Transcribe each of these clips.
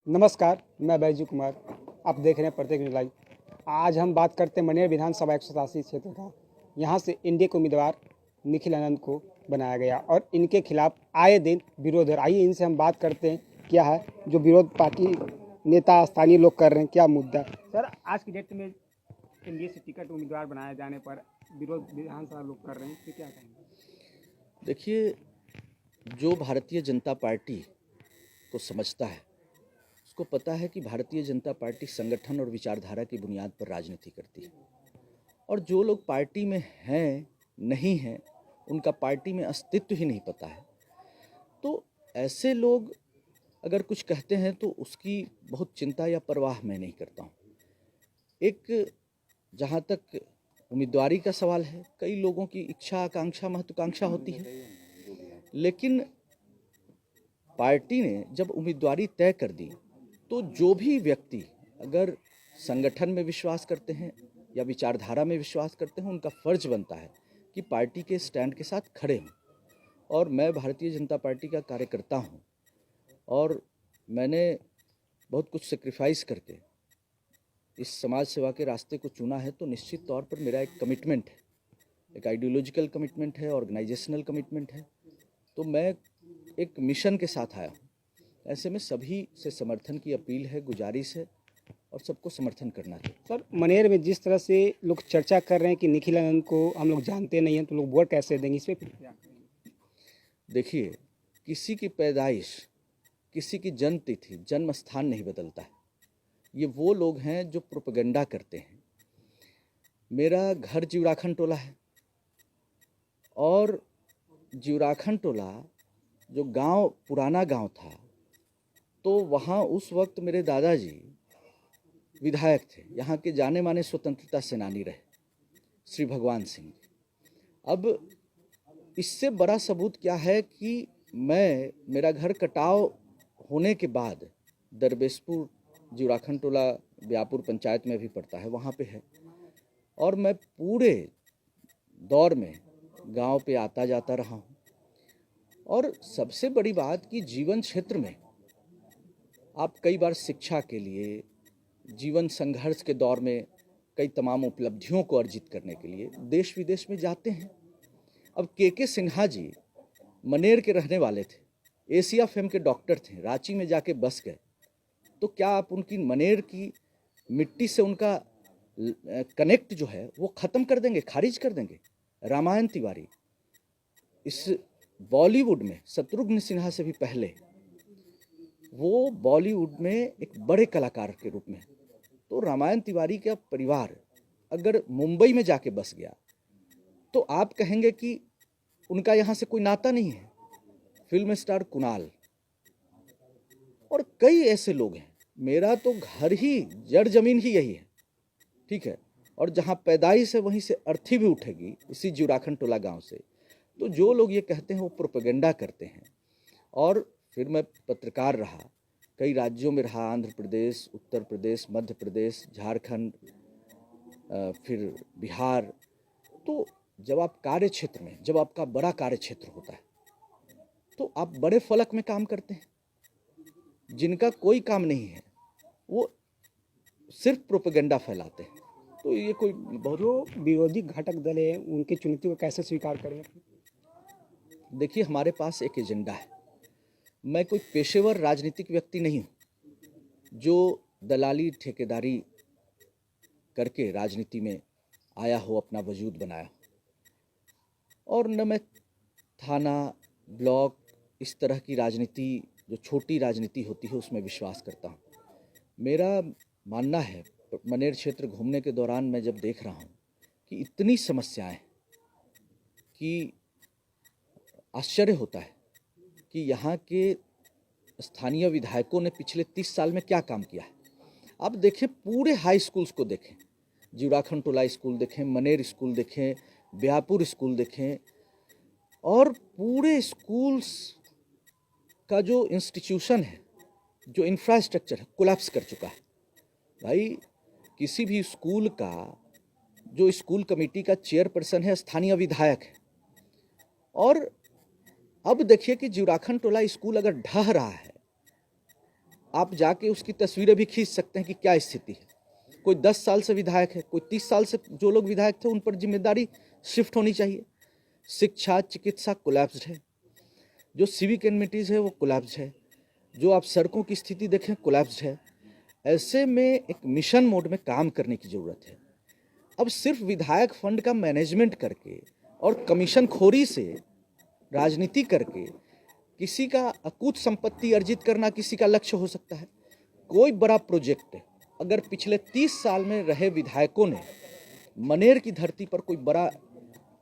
नमस्कार, मैं बैजू कुमार। आप देख रहे हैं प्रत्येक न्यूज़ लाइव। आज हम बात करते हैं मनेर विधानसभा 187 क्षेत्र का। यहाँ से एनडीए के उम्मीदवार निखिल आनंद को बनाया गया और इनके खिलाफ आए दिन विरोध है। आइए इनसे हम बात करते हैं, क्या है जो विरोध पार्टी नेता स्थानीय लोग कर रहे हैं, क्या मुद्दा है। सर, आज की डेट में एनडीए से टिकट उम्मीदवार बनाए जाने पर विरोध विधानसभा लोग कर रहे हैं, तो क्या कहेंगे? देखिए, जो भारतीय जनता पार्टी को समझता है उसको पता है कि भारतीय जनता पार्टी संगठन और विचारधारा की बुनियाद पर राजनीति करती है और जो लोग पार्टी में हैं नहीं हैं उनका पार्टी में अस्तित्व ही नहीं पता है। तो ऐसे लोग अगर कुछ कहते हैं तो उसकी बहुत चिंता या परवाह मैं नहीं करता हूँ। एक जहाँ तक उम्मीदवारी का सवाल है, कई लोगों की इच्छा आकांक्षा महत्वाकांक्षा होती है, लेकिन पार्टी ने जब उम्मीदवारी तय कर दी तो जो भी व्यक्ति अगर संगठन में विश्वास करते हैं या विचारधारा में विश्वास करते हैं उनका फर्ज बनता है कि पार्टी के स्टैंड के साथ खड़े हों। और मैं भारतीय जनता पार्टी का कार्यकर्ता हूं और मैंने बहुत कुछ सेक्रीफाइस करके इस समाज सेवा के रास्ते को चुना है, तो निश्चित तौर पर मेरा एक कमिटमेंट है, एक आइडियोलॉजिकल कमिटमेंट है, ऑर्गेनाइजेशनल कमिटमेंट है। तो मैं एक मिशन के साथ आया हूँ। ऐसे में सभी से समर्थन की अपील है, गुजारिश है और सबको समर्थन करना चाहिए। सर, मनेर में जिस तरह से लोग चर्चा कर रहे हैं कि निखिल आनंद को हम लोग जानते नहीं हैं, तो लोग वोट कैसे देंगे, इस पर फिर क्या कहेंगे? देखिए, किसी की पैदाइश, किसी की जन्म तिथि, जन्म स्थान नहीं बदलता है। ये वो लोग हैं जो प्रोपेगेंडा करते हैं। मेरा घर जीवराखंड टोला है और जीवराखंड टोला जो गांव पुराना गांव था, तो वहाँ उस वक्त मेरे दादाजी विधायक थे, यहाँ के जाने माने स्वतंत्रता सेनानी रहे, श्री भगवान सिंह। अब इससे बड़ा सबूत क्या है कि मेरा घर कटाव होने के बाद दरबेशपुर जीवराखंड टोला ब्यापुर पंचायत में भी पड़ता है, वहाँ पे है, और मैं पूरे दौर में गांव पे आता जाता रहा हूँ। और सबसे बड़ी बात कि जीवन क्षेत्र में आप कई बार शिक्षा के लिए, जीवन संघर्ष के दौर में कई तमाम उपलब्धियों को अर्जित करने के लिए देश विदेश में जाते हैं। अब के सिन्हा जी मनेर के रहने वाले थे, एशिया फेम के डॉक्टर थे, रांची में जाके बस गए, तो क्या आप उनकी मनेर की मिट्टी से उनका कनेक्ट जो है वो ख़त्म कर देंगे, खारिज कर देंगे? रामायण तिवारी इस बॉलीवुड में शत्रुघ्न सिन्हा से भी पहले वो बॉलीवुड में एक बड़े कलाकार के रूप में, तो रामायण तिवारी का परिवार अगर मुंबई में जाके बस गया तो आप कहेंगे कि उनका यहाँ से कोई नाता नहीं है। फिल्म स्टार कुणाल और कई ऐसे लोग हैं। मेरा तो घर ही, जड़ जमीन ही यही है, ठीक है, और जहाँ पैदाइश है वहीं से अर्थी भी उठेगी, इसी जीवराखंड टोला गांव से। तो जो लोग ये कहते हैं वो प्रोपेगेंडा करते हैं। और फिर मैं पत्रकार रहा, कई राज्यों में रहा, आंध्र प्रदेश, उत्तर प्रदेश, मध्य प्रदेश, झारखंड, फिर बिहार। तो जब आप कार्य क्षेत्र में, जब आपका बड़ा कार्य क्षेत्र होता है तो आप बड़े फलक में काम करते हैं। जिनका कोई काम नहीं है वो सिर्फ प्रोपेगेंडा फैलाते हैं। तो ये कोई बहुत, जो विरोधी घटक दल है उनकी चुनौती को कैसे स्वीकार करें? देखिए, हमारे पास एक एजेंडा है। मैं कोई पेशेवर राजनीतिक व्यक्ति नहीं हूँ जो दलाली ठेकेदारी करके राजनीति में आया हो, अपना वजूद बनाया हो, और न मैं थाना ब्लॉक इस तरह की राजनीति, जो छोटी राजनीति होती है, उसमें विश्वास करता हूँ। मेरा मानना है, मनेर क्षेत्र घूमने के दौरान मैं जब देख रहा हूँ कि इतनी समस्याएं कि आश्चर्य होता है कि यहाँ के स्थानीय विधायकों ने पिछले 30 साल में क्या काम किया है। आप देखें, पूरे हाई स्कूल्स को देखें, जीवराखंड टोला स्कूल देखें, मनेर स्कूल देखें, ब्यापुर स्कूल देखें, और पूरे स्कूल्स का जो इंस्टीट्यूशन है, जो इंफ्रास्ट्रक्चर है, कोलैप्स कर चुका है। भाई, किसी भी स्कूल का जो स्कूल कमेटी का चेयरपर्सन है स्थानीय विधायक है, और अब देखिए कि जीवराखंड टोला स्कूल अगर ढह रहा है आप जाके उसकी तस्वीरें भी खींच सकते हैं कि क्या स्थिति है। कोई 10 साल से विधायक है, कोई 30 साल से जो लोग विधायक थे उन पर जिम्मेदारी शिफ्ट होनी चाहिए। शिक्षा चिकित्सा कोलैप्स्ड है, जो सिविक एमिनिटीज़ है वो कोलैप्स्ड है, जो आप सड़कों की स्थिति देखें कोलैप्स्ड है। ऐसे में एक मिशन मोड में काम करने की ज़रूरत है। अब सिर्फ विधायक फंड का मैनेजमेंट करके और कमीशन खोरी से राजनीति करके किसी का अकूत संपत्ति अर्जित करना किसी का लक्ष्य हो सकता है। कोई बड़ा प्रोजेक्ट अगर पिछले 30 साल में रहे विधायकों ने मनेर की धरती पर कोई बड़ा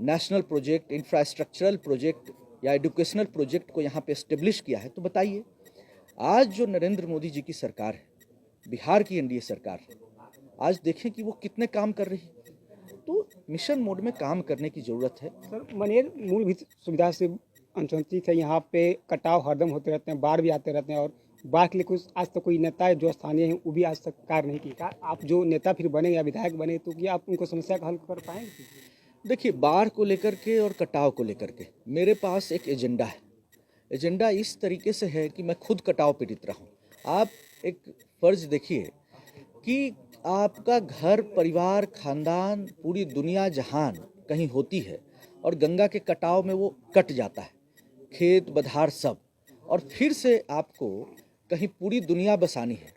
नेशनल प्रोजेक्ट, इंफ्रास्ट्रक्चरल प्रोजेक्ट या एजुकेशनल प्रोजेक्ट को यहाँ पे एस्टेब्लिश किया है तो बताइए। आज जो नरेंद्र मोदी जी की सरकार है, बिहार की एनडीए सरकार है, आज देखें कि वो कितने काम कर रही है। तो मिशन मोड में काम करने की ज़रूरत है। सर, मनेर मूलभूत सुविधा से वंचित है। यहाँ पे कटाव हरदम होते रहते हैं, बाढ़ भी आते रहते हैं और बाढ़ के लिए कुछ आज तक कोई नेता है जो स्थानीय है वो भी आज तक कार्य नहीं किया। आप जो नेता फिर बने या विधायक बने तो क्या आप उनको समस्या का हल कर पाएंगे? देखिए, बाढ़ को लेकर के और कटाव को लेकर के मेरे पास एक एजेंडा है। एजेंडा इस तरीके से है कि मैं खुद कटाव पीड़ित रहा हूँ। आप एक फर्ज देखिए कि आपका घर परिवार खानदान पूरी दुनिया जहान कहीं होती है और गंगा के कटाव में वो कट जाता है, खेत बधार सब, और फिर से आपको कहीं पूरी दुनिया बसानी है।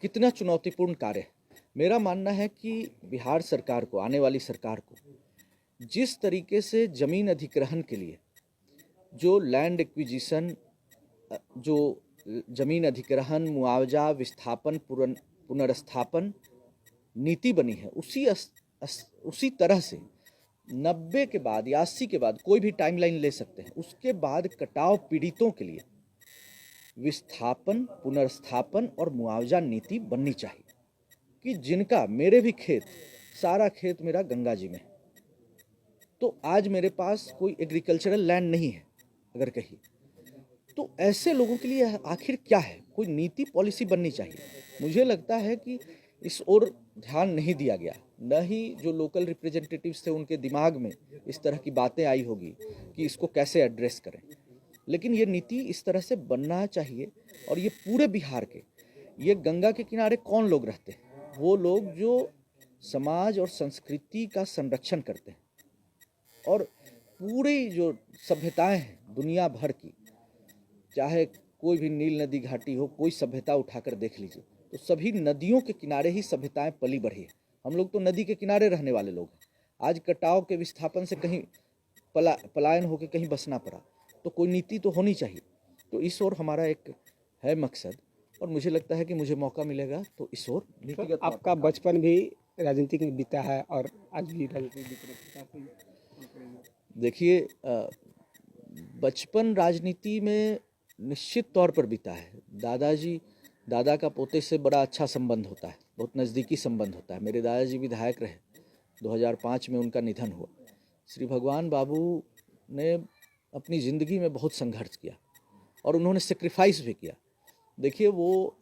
कितना चुनौतीपूर्ण कार्य है। मेरा मानना है कि बिहार सरकार को, आने वाली सरकार को, जिस तरीके से ज़मीन अधिग्रहण के लिए जो लैंड एक्विजिशन, जो ज़मीन अधिग्रहण, मुआवजा, विस्थापन, पुनर्स्थापन नीति बनी है, उसी तरह से 90 के बाद या 80 के बाद कोई भी टाइमलाइन ले सकते हैं, उसके बाद कटाव पीड़ितों के लिए विस्थापन, पुनर्स्थापन और मुआवजा नीति बननी चाहिए कि जिनका, मेरे भी खेत, सारा खेत मेरा गंगा जी में है, तो आज मेरे पास कोई एग्रीकल्चरल लैंड नहीं है अगर कहीं, तो ऐसे लोगों के लिए आखिर क्या है, कोई नीति पॉलिसी बननी चाहिए। मुझे लगता है कि इस ओर ध्यान नहीं दिया गया, न ही जो लोकल रिप्रेजेंटेटिव्स थे उनके दिमाग में इस तरह की बातें आई होगी कि इसको कैसे एड्रेस करें। लेकिन ये नीति इस तरह से बनना चाहिए। और ये पूरे बिहार के, ये गंगा के किनारे कौन लोग रहते हैं? वो लोग जो समाज और संस्कृति का संरक्षण करते हैं, और पूरी जो सभ्यताएं हैं दुनिया भर की, चाहे कोई भी नील नदी घाटी हो, कोई सभ्यता उठाकर देख लीजिए, तो सभी नदियों के किनारे ही सभ्यताएं पली बढ़ी है। हम लोग तो नदी के किनारे रहने वाले लोग हैं। आज कटाव के विस्थापन से कहीं पलायन होकर कहीं बसना पड़ा, तो कोई नीति तो होनी चाहिए। तो इस ओर हमारा एक है मकसद, और मुझे लगता है कि मुझे मौका मिलेगा तो इस ओर नीतिगत। आपका बचपन भी राजनीति में बीता है और आज भी राजनीति बीत। देखिए, बचपन राजनीति में निश्चित तौर पर बीता है। दादा का पोते से बड़ा अच्छा संबंध होता है, बहुत नज़दीकी संबंध होता है। मेरे दादाजी विधायक रहे, 2005 में उनका निधन हुआ। श्री भगवान बाबू ने अपनी ज़िंदगी में बहुत संघर्ष किया और उन्होंने सेक्रीफाइस भी किया। देखिए, वो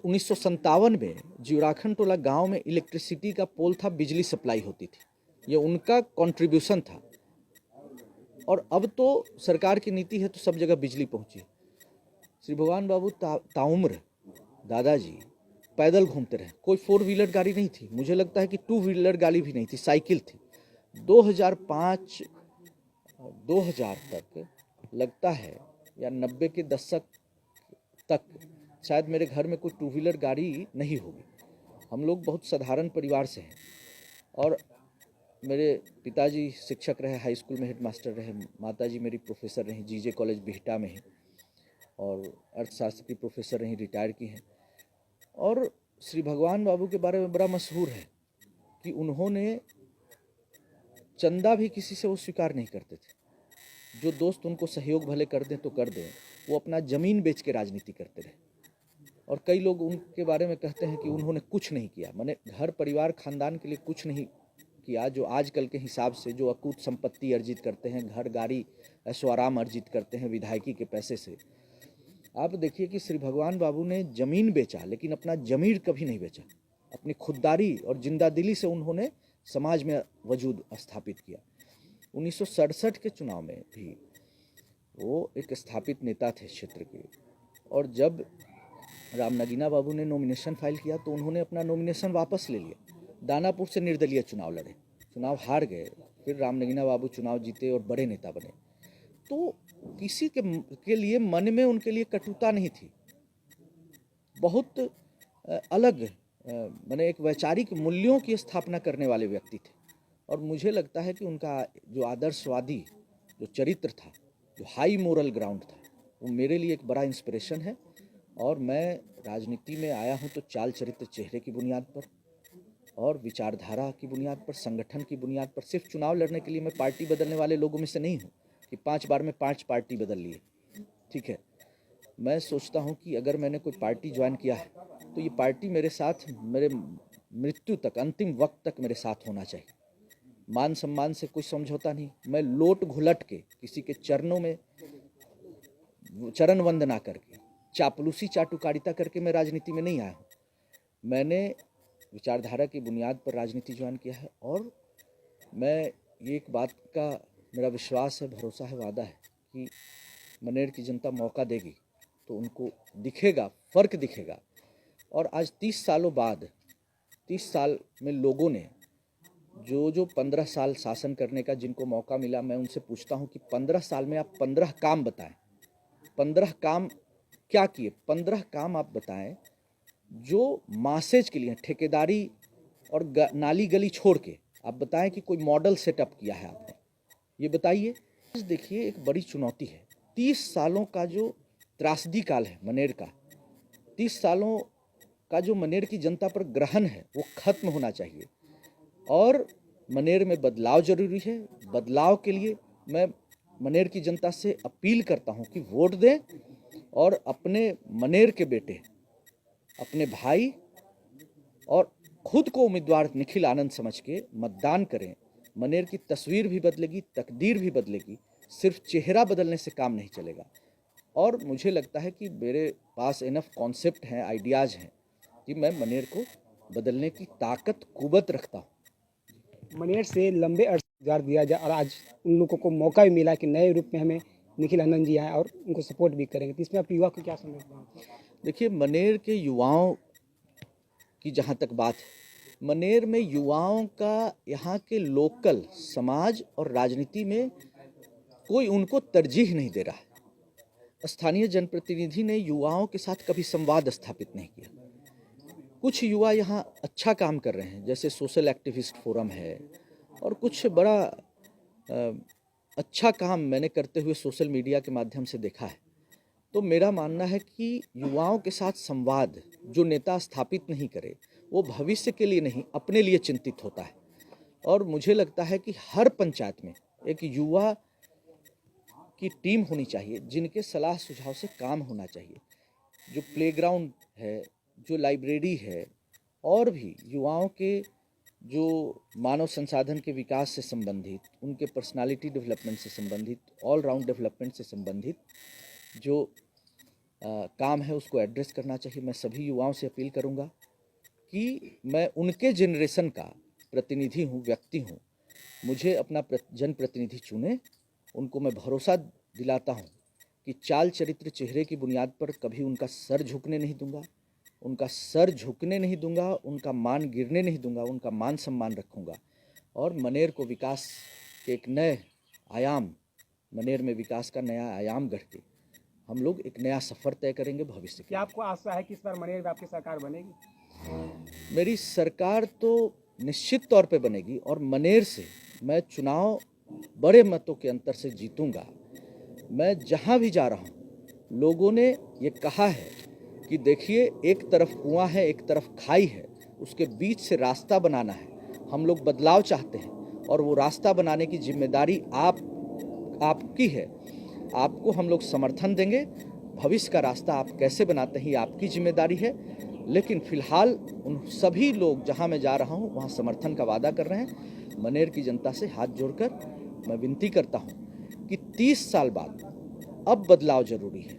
1957 में जीवराखन टोला गांव में इलेक्ट्रिसिटी का पोल था, बिजली सप्लाई होती थी, ये उनका कंट्रीब्यूशन था। और अब तो सरकार की नीति है तो सब जगह बिजली पहुंची। श्री भगवान बाबू ताउम्र दादाजी पैदल घूमते रहे, कोई 4 व्हीलर गाड़ी नहीं थी, मुझे लगता है कि 2 व्हीलर गाड़ी भी नहीं थी, साइकिल थी। 2005-2000 तक लगता है, या 90 के दशक तक शायद मेरे घर में कोई 2 व्हीलर गाड़ी नहीं होगी। हम लोग बहुत साधारण परिवार से हैं, और मेरे पिताजी शिक्षक रहे, हाई स्कूल में हेडमास्टर रहे, माताजी मेरी प्रोफेसर रहीं, जीजे कॉलेज बिहटा में हैं, और अर्थशास्त्र की प्रोफेसर रहीं, रिटायर की हैं। और श्री भगवान बाबू के बारे में बड़ा मशहूर है कि उन्होंने चंदा भी किसी से वो स्वीकार नहीं करते थे। जो दोस्त उनको सहयोग भले कर दें तो कर दें, वो अपना ज़मीन बेच के राजनीति करते रहे। और कई लोग उनके बारे में कहते हैं कि उन्होंने कुछ नहीं किया, माने घर परिवार खानदान के लिए कुछ नहीं किया। जो आजकल के हिसाब से जो अकूत संपत्ति अर्जित करते हैं, घर गाड़ी ऐशोआराम अर्जित करते हैं विधायकी के पैसे से, आप देखिए कि श्री भगवान बाबू ने ज़मीन बेचा लेकिन अपना ज़मीर कभी नहीं बेचा। अपनी खुददारी और जिंदादिली से उन्होंने समाज में वजूद स्थापित किया। 1967 के चुनाव में भी वो एक स्थापित नेता थे क्षेत्र के, और जब राम नगीना बाबू ने नॉमिनेशन फाइल किया तो उन्होंने अपना नॉमिनेशन वापस ले लिया। दानापुर से निर्दलीय चुनाव लड़े, चुनाव हार गए, फिर राम नगीना बाबू चुनाव जीते और बड़े नेता बने। तो किसी के लिए मन में उनके लिए कटुता नहीं थी, बहुत अलग माने एक वैचारिक मूल्यों की स्थापना करने वाले व्यक्ति थे। और मुझे लगता है कि उनका जो आदर्शवादी जो चरित्र था, जो हाई मोरल ग्राउंड था, वो मेरे लिए एक बड़ा इंस्पिरेशन है। और मैं राजनीति में आया हूँ तो चाल चरित्र चेहरे की बुनियाद पर और विचारधारा की बुनियाद पर, संगठन की बुनियाद पर। सिर्फ चुनाव लड़ने के लिए मैं पार्टी बदलने वाले लोगों में से नहीं हूँ कि 5 बार में 5 पार्टी बदल लिए, ठीक है। मैं सोचता हूँ कि अगर मैंने कोई पार्टी ज्वाइन किया है तो ये पार्टी मेरे साथ मेरे मृत्यु तक, अंतिम वक्त तक मेरे साथ होना चाहिए। मान सम्मान से कोई समझौता नहीं। मैं लोट घुलट के किसी के चरणों में चरण वंदना करके, चापलूसी चाटुकारिता करके मैं राजनीति में नहीं आया हूँ। मैंने विचारधारा की बुनियाद पर राजनीति ज्वाइन किया है। और मैं ये एक बात का मेरा विश्वास है, भरोसा है, वादा है कि मनेर की जनता मौका देगी तो उनको दिखेगा, फ़र्क दिखेगा। और आज 30 सालों बाद, 30 साल में लोगों ने जो 15 साल शासन करने का जिनको मौका मिला, मैं उनसे पूछता हूँ कि 15 साल में आप 15 काम बताएं। 15 काम क्या किए? 15 काम आप बताएं जो मासेज के लिए, ठेकेदारी और नाली गली छोड़ के आप बताएं कि कोई मॉडल सेटअप किया है आपने, ये बताइए। देखिए, एक बड़ी चुनौती है। 30 सालों का जो त्रासदी काल है मनेर का, 30 सालों का जो मनेर की जनता पर ग्रहण है वो खत्म होना चाहिए। और मनेर में बदलाव जरूरी है। बदलाव के लिए मैं मनेर की जनता से अपील करता हूं कि वोट दें और अपने मनेर के बेटे, अपने भाई और खुद को उम्मीदवार निखिल आनंद समझ के मतदान करें। मनेर की तस्वीर भी बदलेगी, तकदीर भी बदलेगी। सिर्फ चेहरा बदलने से काम नहीं चलेगा। और मुझे लगता है कि मेरे पास इनफ कॉन्सेप्ट हैं, आइडियाज़ हैं कि मैं मनेर को बदलने की ताकत, कुवत रखता हूँ। मनेर से लंबे अर्से इंतजार दिया जाए और आज उन लोगों को मौका भी मिला कि नए रूप में हमें निखिल आनंद जी आए और उनको सपोर्ट भी करेंगे। तो इसमें आप युवा को क्या संदेश देंगे? देखिए, मनेर के युवाओं की जहाँ तक बात है, मनेर में युवाओं का, यहाँ के लोकल समाज और राजनीति में कोई उनको तरजीह नहीं दे रहा है। स्थानीय जनप्रतिनिधि ने युवाओं के साथ कभी संवाद स्थापित नहीं किया। कुछ युवा यहाँ अच्छा काम कर रहे हैं, जैसे सोशल एक्टिविस्ट फोरम है, और कुछ बड़ा अच्छा काम मैंने करते हुए सोशल मीडिया के माध्यम से देखा है। तो मेरा मानना है कि युवाओं के साथ संवाद जो नेता स्थापित नहीं करे, वो भविष्य के लिए नहीं, अपने लिए चिंतित होता है। और मुझे लगता है कि हर पंचायत में एक युवा की टीम होनी चाहिए, जिनके सलाह सुझाव से काम होना चाहिए। जो प्लेग्राउंड है, जो लाइब्रेरी है, और भी युवाओं के जो मानव संसाधन के विकास से संबंधित, उनके पर्सनालिटी डेवलपमेंट से संबंधित, ऑल राउंड डेवलपमेंट से संबंधित जो काम है उसको एड्रेस करना चाहिए। मैं सभी युवाओं से अपील करूंगा कि मैं उनके जनरेशन का प्रतिनिधि हूं, व्यक्ति हूं। मुझे अपना जनप्रतिनिधि चुने। उनको मैं भरोसा दिलाता हूं कि चाल चरित्र चेहरे की बुनियाद पर कभी उनका सर झुकने नहीं दूंगा, उनका सर झुकने नहीं दूंगा, उनका मान गिरने नहीं दूंगा, उनका मान सम्मान रखूंगा। और मनेर को विकास के एक नए आयाम, मनेर में विकास का नया आयाम गढ़ के हम लोग एक नया सफ़र तय करेंगे भविष्य के। क्या आपको आशा है कि इस बार मनेर में आपकी सरकार बनेगी? मेरी सरकार तो निश्चित तौर पे बनेगी और मनेर से मैं चुनाव बड़े मतों के अंतर से जीतूंगा। मैं जहां भी जा रहा हूं, लोगों ने ये कहा है कि देखिए, एक तरफ कुआं है, एक तरफ खाई है, उसके बीच से रास्ता बनाना है। हम लोग बदलाव चाहते हैं और वो रास्ता बनाने की जिम्मेदारी आपकी है। आपको हम लोग समर्थन देंगे। भविष्य का रास्ता आप कैसे बनाते हैं, ये आपकी जिम्मेदारी है। लेकिन फिलहाल उन सभी लोग जहां मैं जा रहा हूं वहां समर्थन का वादा कर रहे हैं। मनेर की जनता से हाथ जोड़कर मैं विनती करता हूं कि 30 साल बाद अब बदलाव जरूरी है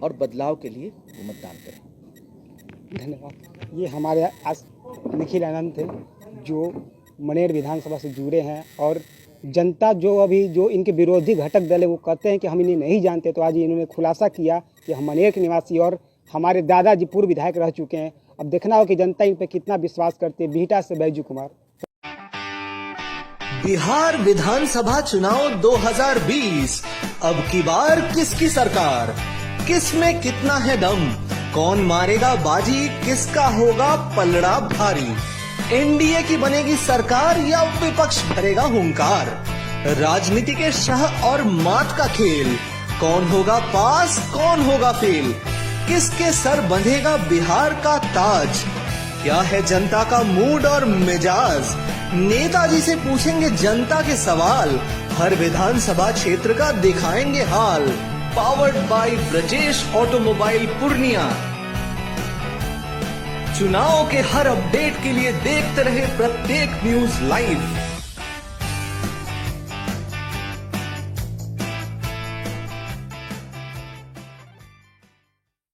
और बदलाव के लिए वो मतदान करें। धन्यवाद। ये हमारे आज निखिल आनंद थे जो मनेर विधानसभा से जुड़े हैं। और जनता जो इनके विरोधी घटक दल है वो कहते हैं कि हम इन्हें नहीं जानते, तो आज इन्होंने खुलासा किया कि हम मनेर के निवासी और हमारे दादाजी पूर्व विधायक रह चुके हैं। अब देखना हो कि जनता इन पे कितना विश्वास करती है। बिहटा से बैजू कुमार। बिहार विधानसभा चुनाव 2020 अब की बार किसकी सरकार, किस में कितना है दम, कौन मारेगा बाजी, किसका होगा पलड़ा भारी, एनडीए की बनेगी सरकार या विपक्ष भरेगा हुंकार, राजनीति के शह और मात का खेल, कौन होगा पास कौन होगा फेल, किसके सर बंधेगा बिहार का ताज, क्या है जनता का मूड और मिजाज, नेताजी से पूछेंगे जनता के सवाल, हर विधानसभा क्षेत्र का दिखाएंगे हाल। Powered by Brajesh automobile Purnia. चुनाव के हर अपडेट के लिए देखते रहे प्रत्येक न्यूज लाइव।